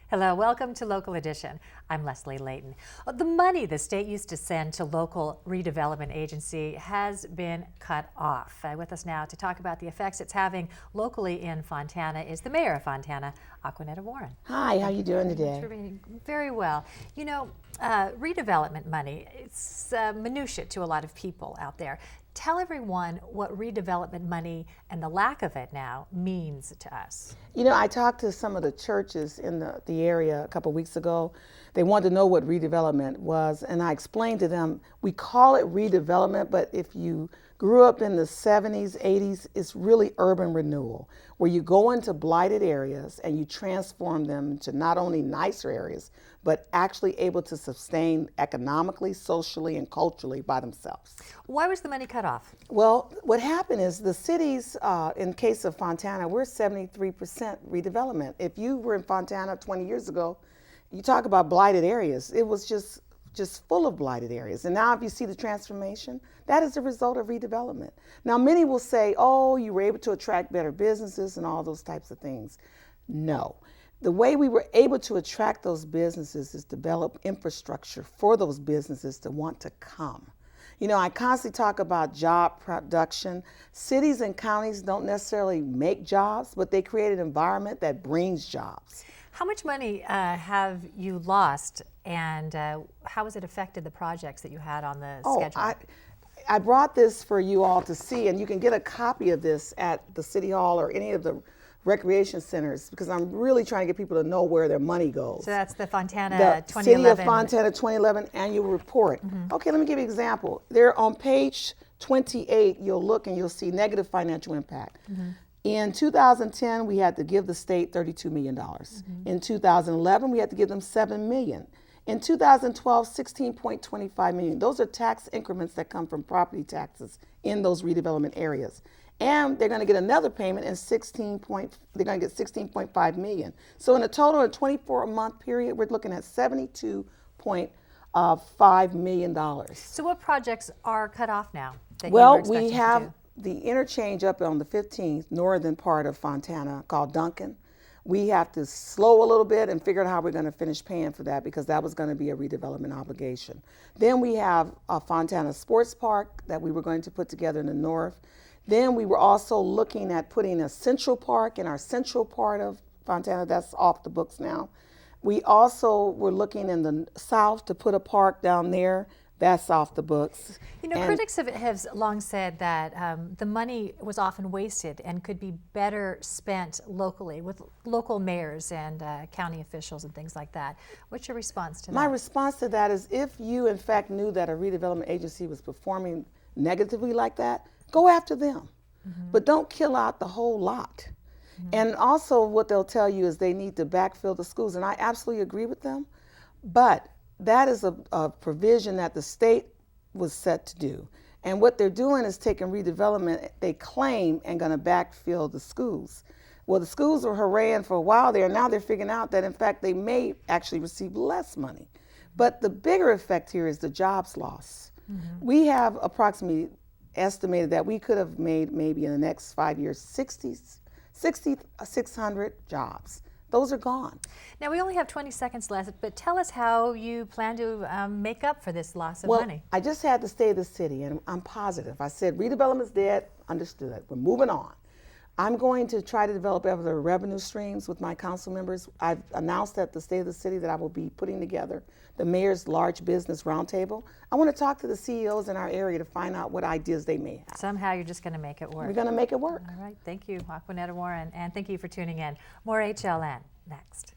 Hello, welcome to Local Edition. I'm Leslie Leyton. The money the state used to send to local redevelopment agency has been cut off. With us now to talk about the effects it's having locally in Fontana is the mayor of Fontana, Acquanetta Warren. Hi, how are you doing today? Very well. You know, redevelopment money, it's minutiae to a lot of people out there. Tell everyone what redevelopment money and the lack of it now means to us. You know, I talked to some of the churches in the area a couple of weeks ago. They wanted to know what redevelopment was, and I explained to them, we call it redevelopment, but if you grew up in the 70s, 80s, it's really urban renewal, where you go into blighted areas and you transform them into not only nicer areas, but actually able to sustain economically, socially, and culturally by themselves. Why was the money cut off? Well, what happened is the cities, in case of Fontana, we're 73% redevelopment. If you were in Fontana 20 years ago, you talk about blighted areas. It was just full of blighted areas. And now if you see the transformation, that is a result of redevelopment. Now many will say, oh, you were able to attract better businesses and all those types of things. No. The way we were able to attract those businesses is develop infrastructure for those businesses to want to come. You know, I constantly talk about job production. Cities and counties don't necessarily make jobs, but they create an environment that brings jobs. How much money have you lost, and how has it affected the projects that you had on the schedule? I brought this for you all to see, and you can get a copy of this at the City Hall or any of the recreation centers, because I'm really trying to get people to know where their money goes. So that's the Fontana the 2011. City of Fontana 2011 annual report. Okay, let me give you an example. There on page 28, you'll look and you'll see negative financial impact. In 2010, we had to give the state $32 million. In 2011, we had to give them $7 million. In 2012, $16.25 million. Those are tax increments that come from property taxes in those redevelopment areas. And they're going to get another payment in they're going to get $16.5 million. So in a total of 24-month period, we're looking at $72.5 million. So what projects are cut off now? Well, we have the interchange up on the 15th, northern part of Fontana, called Duncan. We have to slow a little bit and figure out how we're going to finish paying for that, because that was going to be a redevelopment obligation. Then we have a Fontana Sports Park that we were going to put together in the north. Then we were also looking at putting a central park in our central part of Fontana. That's off the books now. We also were looking in the south to put a park down there. That's off the books. You know, critics of it have long said that the money was often wasted and could be better spent locally with local mayors and county officials and things like that. What's your response to that? My response to that is, if you in fact knew that a redevelopment agency was performing negatively like that, go after them. But don't kill out the whole lot. And also what they'll tell you is they need to backfill the schools, and I absolutely agree with them. But that is a provision that the state was set to do. And what they're doing is taking redevelopment, they claim, and going to backfill the schools. Well, the schools were hooraying for a while there, and now they're figuring out that in fact they may actually receive less money. But the bigger effect here is the jobs loss. We have approximately estimated that we could have made maybe in the next 5 years 6,600 jobs. Those are gone. Now we only have 20 seconds left, but tell us how you plan to make up for this loss of money. I just had to stay the city, and I'm positive. I said redevelopment's dead, understood. We're moving on. I'm going to try to develop other revenue streams with my council members. I've announced at the State of the City that I will be putting together the Mayor's Large Business Roundtable. I want to talk to the CEOs in our area to find out what ideas they may have. Somehow you're just going to make it work. We're going to make it work. All right, thank you, Acquanetta Warren, and thank you for tuning in. More HLN next.